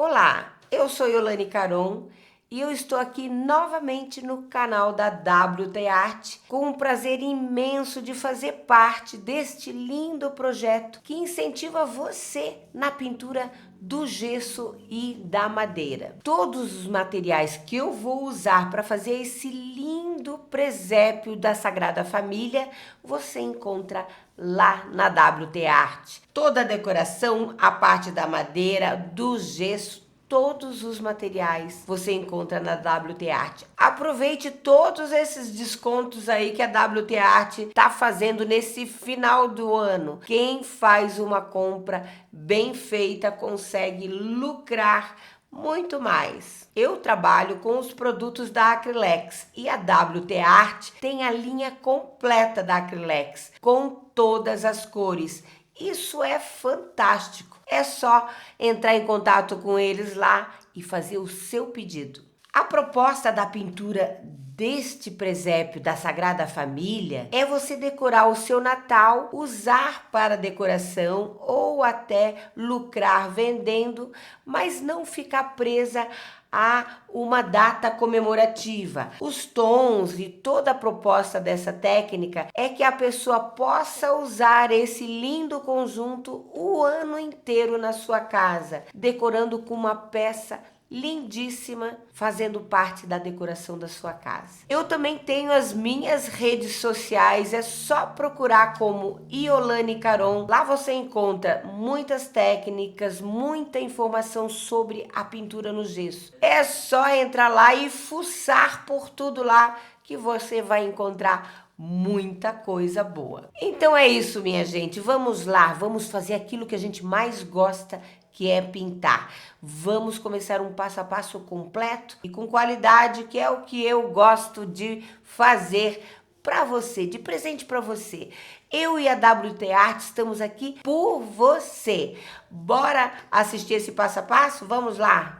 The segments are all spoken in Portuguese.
Olá, eu sou Yolane Caron e eu estou aqui novamente no canal da WT Arte com um prazer imenso de fazer parte deste lindo projeto que incentiva você na pintura do gesso e da madeira. Todos os materiais que eu vou usar para fazer esse lindo presépio da Sagrada Família, você encontra lá na WT Arte. Toda a decoração, a parte da madeira, do gesso, todos os materiais você encontra na WT Arte. Aproveite todos esses descontos aí que a WT Arte tá fazendo nesse final do ano. Quem faz uma compra bem feita consegue lucrar muito mais. Eu trabalho com os produtos da Acrylex e a WT Arte tem a linha completa da Acrylex com todas as cores. Isso é fantástico. É só entrar em contato com eles lá e fazer o seu pedido. A proposta da pintura deste presépio da Sagrada Família é você decorar o seu Natal, usar para decoração ou até lucrar vendendo, mas não ficar presa a uma data comemorativa. Os tons e toda a proposta dessa técnica é que a pessoa possa usar esse lindo conjunto o ano inteiro na sua casa, decorando com uma peça lindíssima, fazendo parte da decoração da sua casa. Eu também tenho as minhas redes sociais, é só procurar como Yolane Caron. Lá você encontra muitas técnicas, muita informação sobre a pintura no gesso. É só entrar lá e fuçar por tudo lá que você vai encontrar muita coisa boa. Então é isso, minha gente. Vamos lá, vamos fazer aquilo que a gente mais gosta, que é pintar. Vamos começar um passo a passo completo e com qualidade, que é o que eu gosto de fazer para você, de presente para você. Eu e a WT Art estamos aqui por você. Bora assistir esse passo a passo? Vamos lá!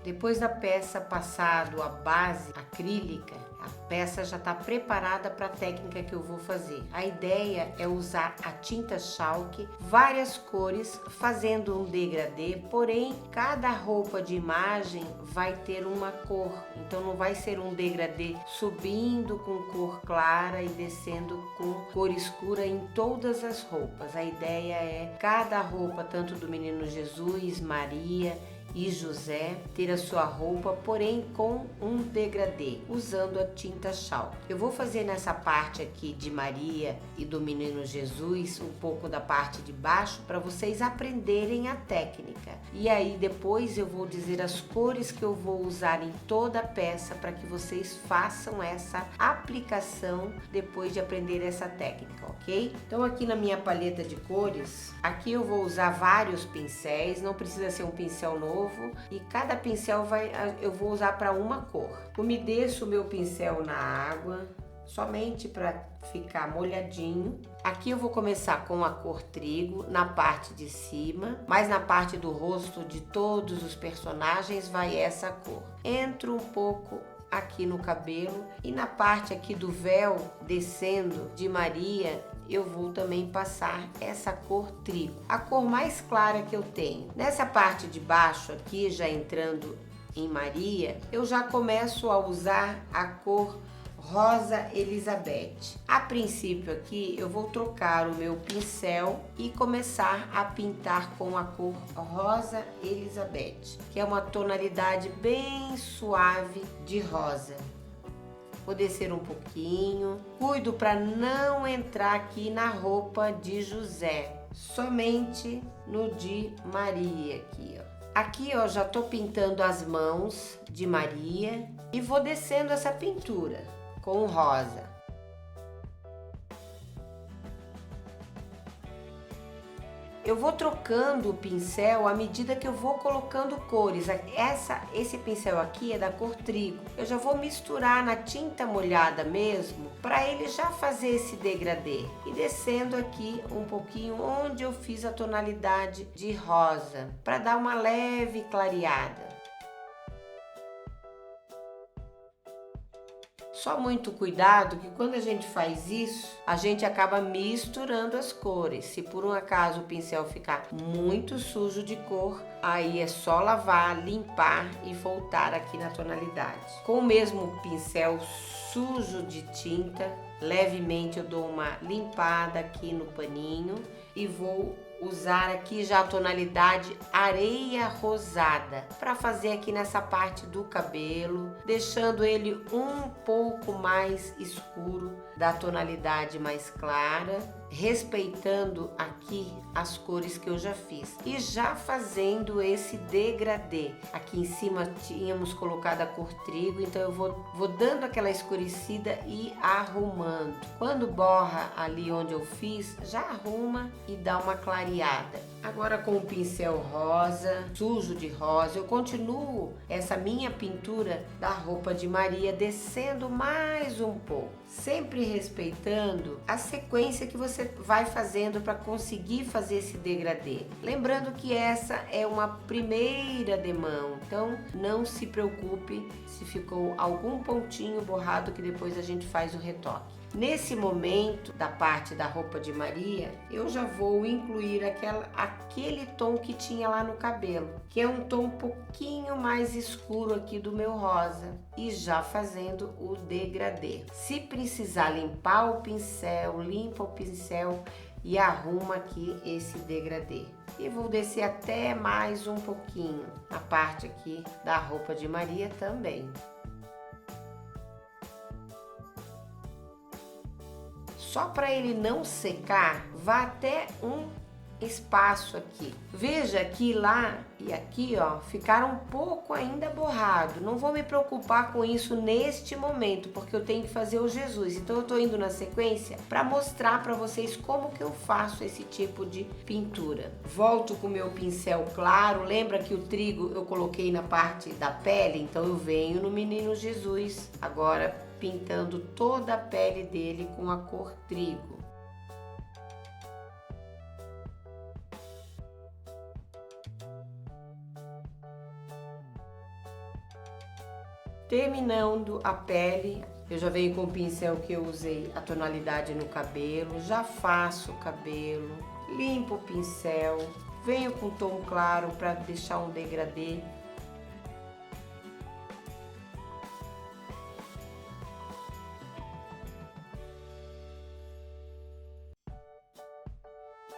Depois da peça passado a base acrílica, a peça já está preparada para a técnica que eu vou fazer. A ideia é usar a tinta chalk, várias cores, fazendo um degradê, porém cada roupa de imagem vai ter uma cor, então não vai ser um degradê subindo com cor clara e descendo com cor escura em todas as roupas. A ideia é cada roupa, tanto do Menino Jesus, Maria e José, ter a sua roupa, porém com um degradê, usando a tinta chalk. Eu vou fazer nessa parte aqui de Maria e do Menino Jesus, um pouco da parte de baixo, para vocês aprenderem a técnica. E aí depois eu vou dizer as cores que eu vou usar em toda a peça, para que vocês façam essa aplicação depois de aprender essa técnica, ok? Então aqui na minha paleta de cores, aqui eu vou usar vários pincéis, não precisa ser um pincel novo, e cada pincel eu vou usar para uma cor. Umedeço o meu pincel na água, somente para ficar molhadinho. Aqui eu vou começar com a cor trigo na parte de cima, mas na parte do rosto de todos os personagens vai essa cor. Entro um pouco aqui no cabelo e na parte aqui do véu descendo de Maria, eu vou também passar essa cor trigo, a cor mais clara que eu tenho. Nessa parte de baixo aqui, já entrando em Maria, eu já começo a usar a cor Rosa Elizabeth. A princípio aqui eu vou trocar o meu pincel e começar a pintar com a cor Rosa Elizabeth, que é uma tonalidade bem suave de rosa. Vou descer um pouquinho, cuido para não entrar aqui na roupa de José, somente no de Maria aqui, ó. Aqui eu já tô pintando as mãos de Maria e vou descendo essa pintura com rosa. Eu vou trocando o pincel à medida que eu vou colocando cores. Esse pincel aqui é da cor trigo. Eu já vou misturar na tinta molhada mesmo, para ele já fazer esse degradê. E descendo aqui um pouquinho onde eu fiz a tonalidade de rosa, para dar uma leve clareada. Só muito cuidado que quando a gente faz isso, a gente acaba misturando as cores. Se por um acaso o pincel ficar muito sujo de cor, aí é só lavar, limpar e voltar aqui na tonalidade. Com o mesmo pincel sujo de tinta, levemente eu dou uma limpada aqui no paninho e vou usar aqui já a tonalidade areia rosada para fazer aqui nessa parte do cabelo, deixando ele um pouco mais escuro da tonalidade mais clara, respeitando aqui as cores que eu já fiz e já fazendo esse degradê. Aqui em cima tínhamos colocado a cor trigo, então eu vou dando aquela escurecida e arrumando. Quando borra ali onde eu fiz, já arruma e dá uma clareada. Agora com o pincel rosa, sujo de rosa, eu continuo essa minha pintura da roupa de Maria, descendo mais um pouco, sempre respeitando a sequência que você vai fazendo para conseguir fazer esse degradê. Lembrando que essa é uma primeira demão, então não se preocupe se ficou algum pontinho borrado, que depois a gente faz o retoque. Nesse momento da parte da roupa de Maria, eu já vou incluir aquele tom que tinha lá no cabelo, que é um tom um pouquinho mais escuro aqui do meu rosa, e já fazendo o degradê. Se precisar limpar o pincel, limpa o pincel e arruma aqui esse degradê. E vou descer até mais um pouquinho na parte aqui da roupa de Maria também. Só para ele não secar, vá até um espaço aqui. Veja que lá e aqui, ó, ficaram um pouco ainda borrado. Não vou me preocupar com isso neste momento, porque eu tenho que fazer o Jesus. Então eu tô indo na sequência para mostrar para vocês como que eu faço esse tipo de pintura. Volto com o meu pincel claro. Lembra que o trigo eu coloquei na parte da pele? Então eu venho no Menino Jesus agora, pintando toda a pele dele com a cor trigo. Terminando a pele, eu já venho com o pincel que eu usei a tonalidade no cabelo, já faço o cabelo, limpo o pincel, venho com tom claro para deixar um degradê.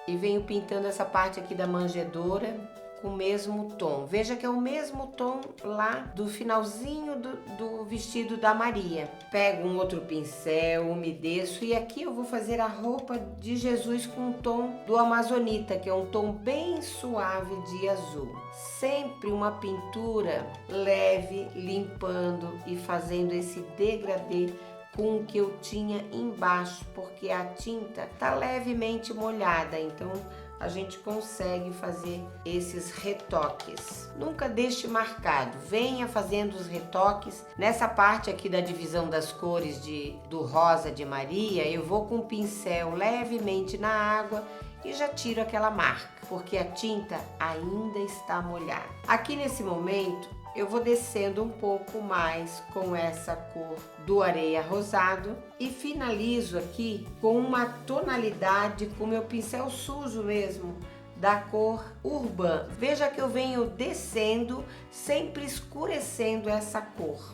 E venho pintando essa parte aqui da manjedoura com o mesmo tom. Veja que é o mesmo tom lá do finalzinho do vestido da Maria. Pego um outro pincel, umedeço, e aqui eu vou fazer a roupa de Jesus com o tom do Amazonita, que é um tom bem suave de azul. Sempre uma pintura leve, limpando e fazendo esse degradê com o que eu tinha embaixo, porque a tinta tá levemente molhada, então a gente consegue fazer esses retoques. Nunca deixe marcado, venha fazendo os retoques. Nessa parte aqui da divisão das cores do rosa de Maria, eu vou com o pincel levemente na água e já tiro aquela marca, porque a tinta ainda está molhada. Aqui nesse momento, eu vou descendo um pouco mais com essa cor do areia rosado e finalizo aqui com uma tonalidade com meu pincel sujo mesmo, da cor Urban. Veja que eu venho descendo, sempre escurecendo essa cor.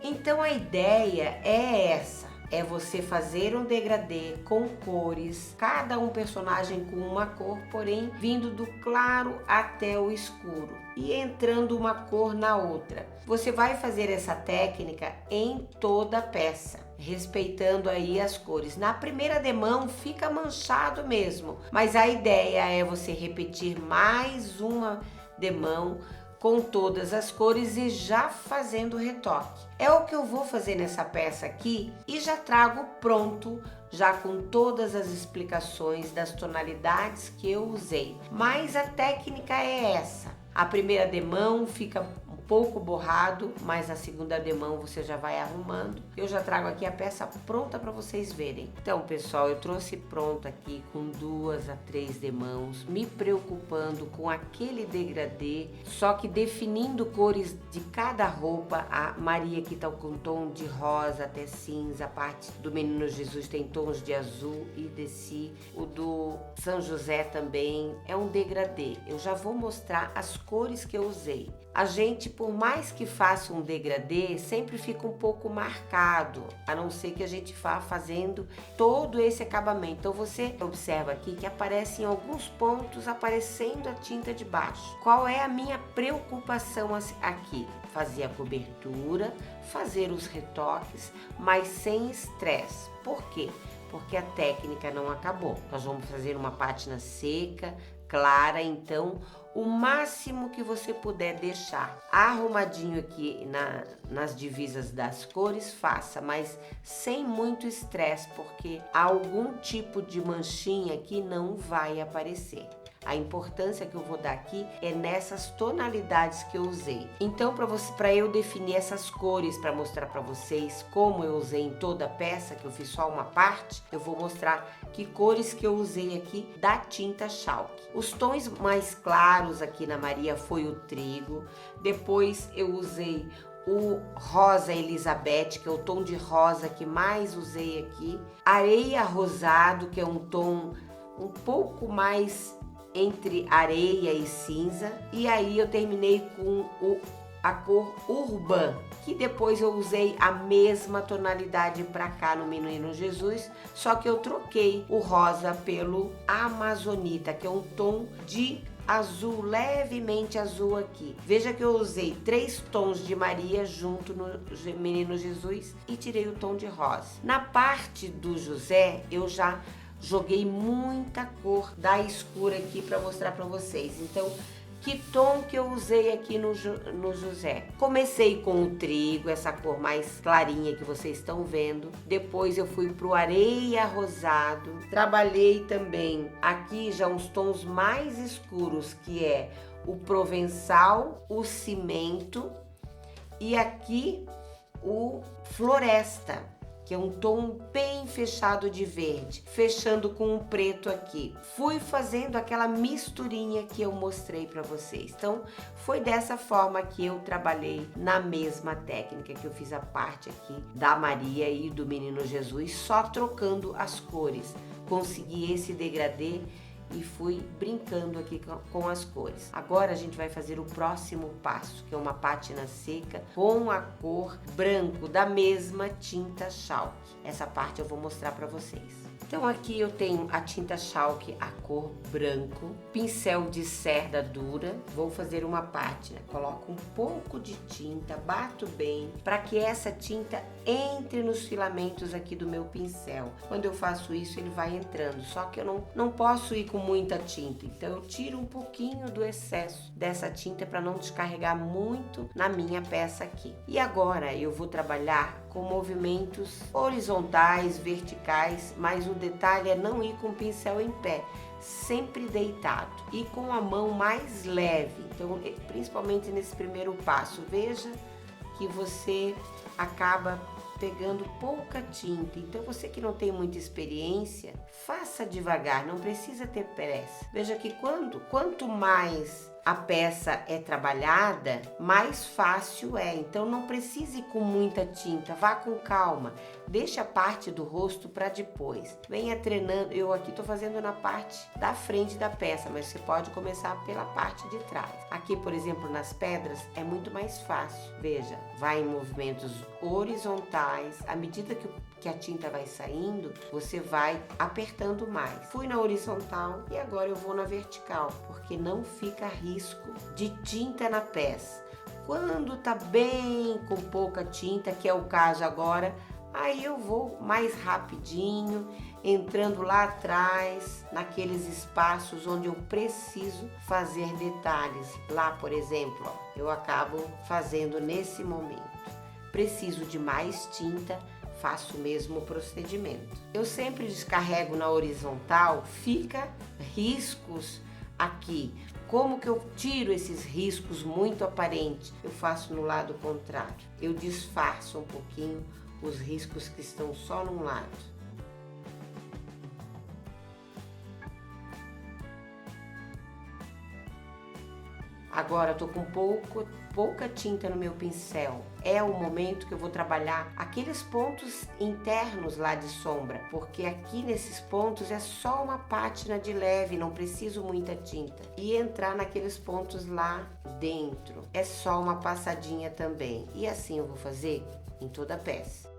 Então a ideia é essa. É você fazer um degradê com cores, cada um personagem com uma cor, porém vindo do claro até o escuro e entrando uma cor na outra. Você vai fazer essa técnica em toda a peça, respeitando aí as cores. Na primeira demão fica manchado mesmo, mas a ideia é você repetir mais uma demão com todas as cores e já fazendo o retoque. É o que eu vou fazer nessa peça aqui e já trago pronto, já com todas as explicações das tonalidades que eu usei. Mas a técnica é essa. A primeira demão fica um pouco borrado, mas a segunda demão você já vai arrumando. Eu já trago aqui a peça pronta para vocês verem. Então, pessoal, eu trouxe pronta aqui com 2 a 3 demãos, me preocupando com aquele degradê, só que definindo cores de cada roupa. A Maria aqui tá com tom de rosa até cinza, a parte do Menino Jesus tem tons de azul e desci. O do São José também é um degradê. Eu já vou mostrar as cores que eu usei. A gente, por mais que faça um degradê, sempre fica um pouco marcado, a não ser que a gente vá fazendo todo esse acabamento. Então você observa aqui que aparece em alguns pontos aparecendo a tinta de baixo. Qual é a minha preocupação aqui? Fazer a cobertura, fazer os retoques, mas sem estresse. Por quê? Porque a técnica não acabou. Nós vamos fazer uma pátina seca, clara, então o máximo que você puder deixar arrumadinho aqui nas divisas das cores, faça, mas sem muito estresse, porque algum tipo de manchinha aqui não vai aparecer. A importância que eu vou dar aqui é nessas tonalidades que eu usei. Então, para eu definir essas cores, para mostrar para vocês como eu usei em toda a peça, que eu fiz só uma parte, eu vou mostrar que cores que eu usei aqui da tinta chalk. Os tons mais claros aqui na Maria foi o trigo, depois eu usei o rosa Elizabeth, que é o tom de rosa que mais usei aqui, areia rosado, que é um tom um pouco mais entre areia e cinza, e aí eu terminei com a cor Urban, que depois eu usei a mesma tonalidade para cá no Menino Jesus, só que eu troquei o rosa pelo Amazonita, que é um tom de azul, levemente azul aqui. Veja que eu usei 3 tons de Maria junto no Menino Jesus e tirei o tom de rosa. Na parte do José, eu já joguei muita cor da escura aqui para mostrar para vocês. Então, que tom que eu usei aqui no José? Comecei com o trigo, essa cor mais clarinha que vocês estão vendo. Depois eu fui pro areia rosado. Trabalhei também aqui já uns tons mais escuros, que é o provençal, o cimento e aqui o floresta, que é um tom bem fechado de verde, fechando com um preto aqui. Fui fazendo aquela misturinha que eu mostrei para vocês. Então, foi dessa forma que eu trabalhei na mesma técnica que eu fiz a parte aqui da Maria e do Menino Jesus, só trocando as cores. Consegui esse degradê e fui brincando aqui com as cores. Agora a gente vai fazer o próximo passo, que é uma pátina seca com a cor branco da mesma tinta chalk. Essa parte eu vou mostrar para vocês. Então aqui eu tenho a tinta chalk, a cor branco, pincel de cerda dura, vou fazer uma pátina, coloco um pouco de tinta, bato bem, para que essa tinta entre nos filamentos aqui do meu pincel. Quando eu faço isso, ele vai entrando, só que eu não posso ir com muita tinta, então eu tiro um pouquinho do excesso dessa tinta para não descarregar muito na minha peça aqui. E agora eu vou trabalhar com movimentos horizontais, verticais, mas o detalhe é não ir com o pincel em pé, sempre deitado e com a mão mais leve. Então, principalmente nesse primeiro passo, veja que você acaba pegando pouca tinta. Então, você que não tem muita experiência, faça devagar, não precisa ter pressa. Veja que quanto mais a peça é trabalhada, mais fácil é. Então não precise ir com muita tinta, vá com calma. Deixe a parte do rosto para depois. Venha treinando. Eu aqui estou fazendo na parte da frente da peça, mas você pode começar pela parte de trás. Aqui, por exemplo, nas pedras é muito mais fácil. Veja, vai em movimentos horizontais. À medida que a tinta vai saindo, você vai apertando mais. Fui na horizontal e agora eu vou na vertical, porque não fica risco de tinta na peça. Quando tá bem com pouca tinta, que é o caso agora, aí eu vou mais rapidinho entrando lá atrás, naqueles espaços onde eu preciso fazer detalhes. Lá, por exemplo, ó, eu acabo fazendo nesse momento. Preciso de mais tinta, faço o mesmo procedimento. Eu sempre descarrego na horizontal, fica riscos aqui. Como que eu tiro esses riscos muito aparentes? Eu faço no lado contrário. Eu disfarço um pouquinho os riscos que estão só num lado. Agora eu tô com pouca tinta no meu pincel. É o momento que eu vou trabalhar aqueles pontos internos lá de sombra, porque aqui nesses pontos é só uma pátina de leve, não preciso muita tinta. E entrar naqueles pontos lá dentro é só uma passadinha também. E assim eu vou fazer em toda a peça.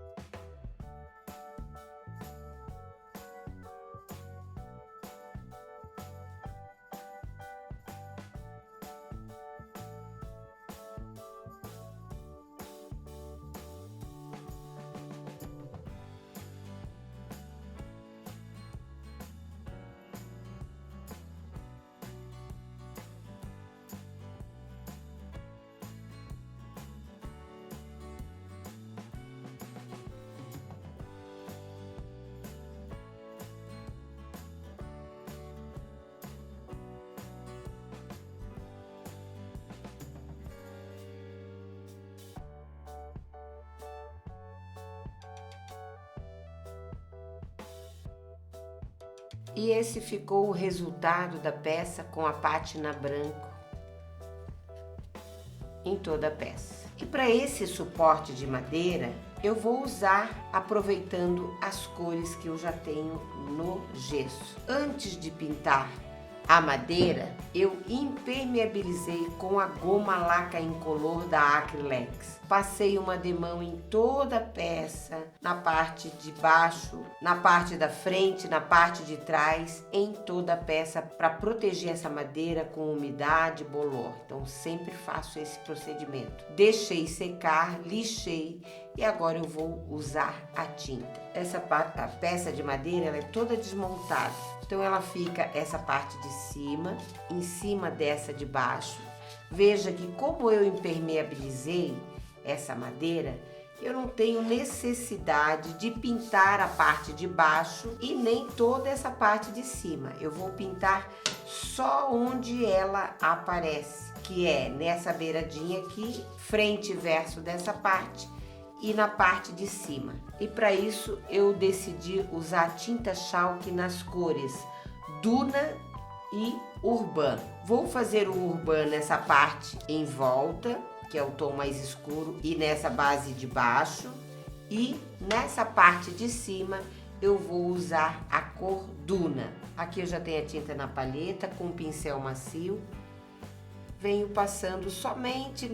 E esse ficou o resultado da peça com a pátina branco em toda a peça. E para esse suporte de madeira, eu vou usar aproveitando as cores que eu já tenho no gesso. Antes de pintar a madeira, eu impermeabilizei com a goma laca incolor da Acrylex. Passei uma demão em toda a peça, na parte de baixo, na parte da frente, na parte de trás, em toda a peça, para proteger essa madeira com umidade, bolor. Então sempre faço esse procedimento. Deixei secar, lixei e agora eu vou usar a tinta. A peça de madeira ela é toda desmontada. Então ela fica essa parte de cima, em cima dessa de baixo. Veja que como eu impermeabilizei essa madeira, eu não tenho necessidade de pintar a parte de baixo e nem toda essa parte de cima. Eu vou pintar só onde ela aparece, que é nessa beiradinha aqui, frente e verso dessa parte, e na parte de cima. E para isso eu decidi usar tinta chalk nas cores Duna e Urban. Vou fazer o Urban nessa parte em volta, que é o tom mais escuro, e nessa base de baixo. E nessa parte de cima eu vou usar a cor Duna. Aqui eu já tenho a tinta na palheta com um pincel macio. Venho passando somente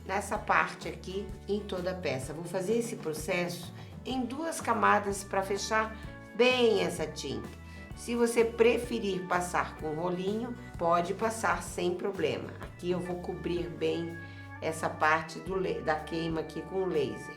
nessa parte aqui em toda a peça. Vou fazer esse processo em 2 camadas para fechar bem essa tinta. Se você preferir passar com rolinho, pode passar sem problema. Aqui eu vou cobrir bem essa parte da queima aqui com laser.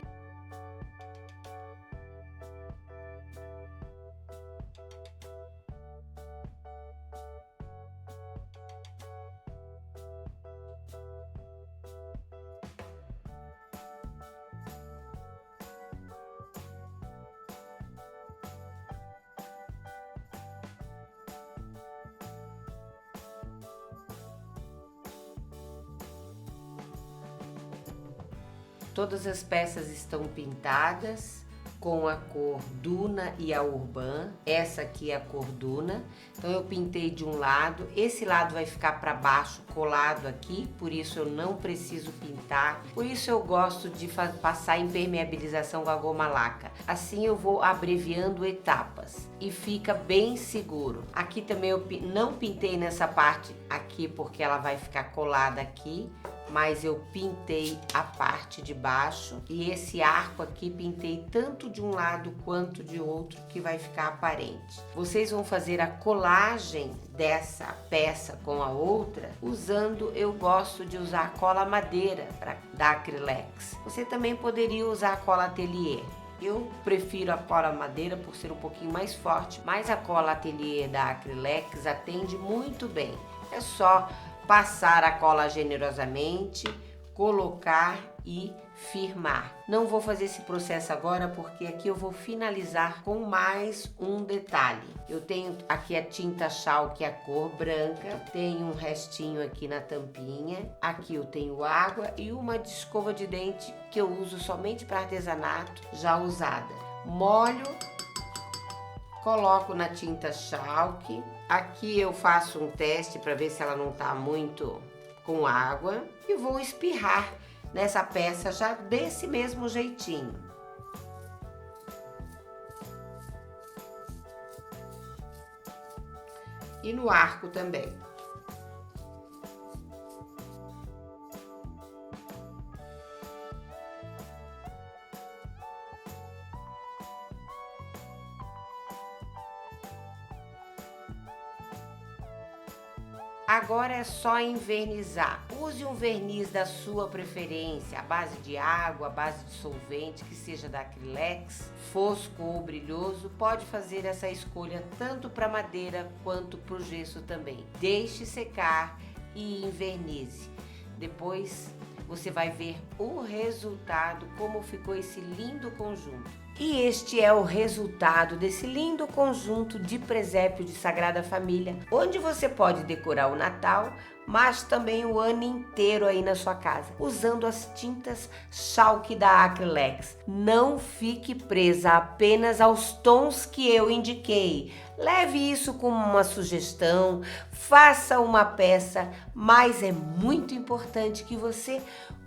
Todas as peças estão pintadas com a cor Duna e a Urban. Essa aqui é a cor Duna. Então eu pintei de um lado, esse lado vai ficar para baixo colado aqui, por isso eu não preciso pintar. Por isso eu gosto de passar impermeabilização com a goma laca. Assim eu vou abreviando etapas e fica bem seguro. Aqui também eu não pintei nessa parte aqui porque ela vai ficar colada aqui, mas eu pintei a parte de baixo e esse arco aqui pintei tanto de um lado quanto de outro, que vai ficar aparente. Vocês vão fazer a colagem dessa peça com a outra usando, eu gosto de usar cola madeira da Acrylex. Você também poderia usar cola atelier. Eu prefiro a cola madeira por ser um pouquinho mais forte, mas a cola ateliê da Acrylex atende muito bem. É só passar a cola generosamente, colocar e firmar. Não vou fazer esse processo agora porque aqui eu vou finalizar com mais um detalhe. Eu tenho aqui a tinta Chalk, a cor branca, tenho um restinho aqui na tampinha, aqui eu tenho água e uma de escova de dente que eu uso somente para artesanato, já usada. Molho, coloco na tinta Chalk, aqui eu faço um teste para ver se ela não está muito com água e vou espirrar nessa peça já desse mesmo jeitinho. E no arco também. Agora é só envernizar. Use um verniz da sua preferência, à base de água, à base de solvente, que seja da Acrylex, fosco ou brilhoso. Pode fazer essa escolha tanto para madeira quanto para o gesso também. Deixe secar e envernize. Depois você vai ver o resultado, como ficou esse lindo conjunto. E este é o resultado desse lindo conjunto de presépio de Sagrada Família, onde você pode decorar o Natal, mas também o ano inteiro aí na sua casa, usando as tintas Chalk da Acrylex. Não fique presa apenas aos tons que eu indiquei. Leve isso como uma sugestão, faça uma peça, mas é muito importante que você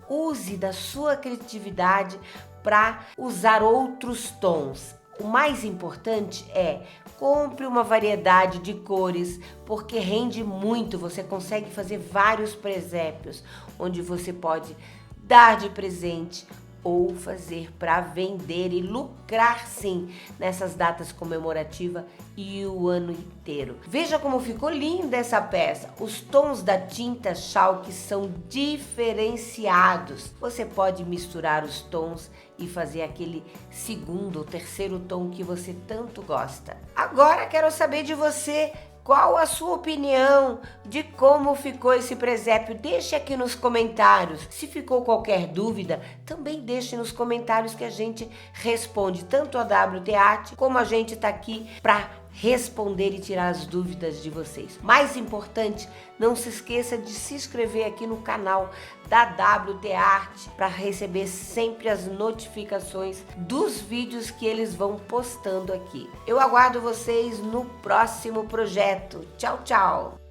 use da sua criatividade para usar outros tons. O mais importante é compre uma variedade de cores, porque rende muito. Você consegue fazer vários presépios, onde você pode dar de presente ou fazer para vender e lucrar sim nessas datas comemorativas e o ano inteiro. Veja como ficou linda essa peça. Os tons da tinta Chalk são diferenciados. Você pode misturar os tons e fazer aquele segundo ou terceiro tom que você tanto gosta. Agora quero saber de você. Qual a sua opinião de como ficou esse presépio? Deixe aqui nos comentários. Se ficou qualquer dúvida, também deixe nos comentários que a gente responde. Tanto a WT Art como a gente está aqui para responder e tirar as dúvidas de vocês. Mais importante, não se esqueça de se inscrever aqui no canal da WT Art para receber sempre as notificações dos vídeos que eles vão postando aqui. Eu aguardo vocês no próximo projeto. Tchau, tchau!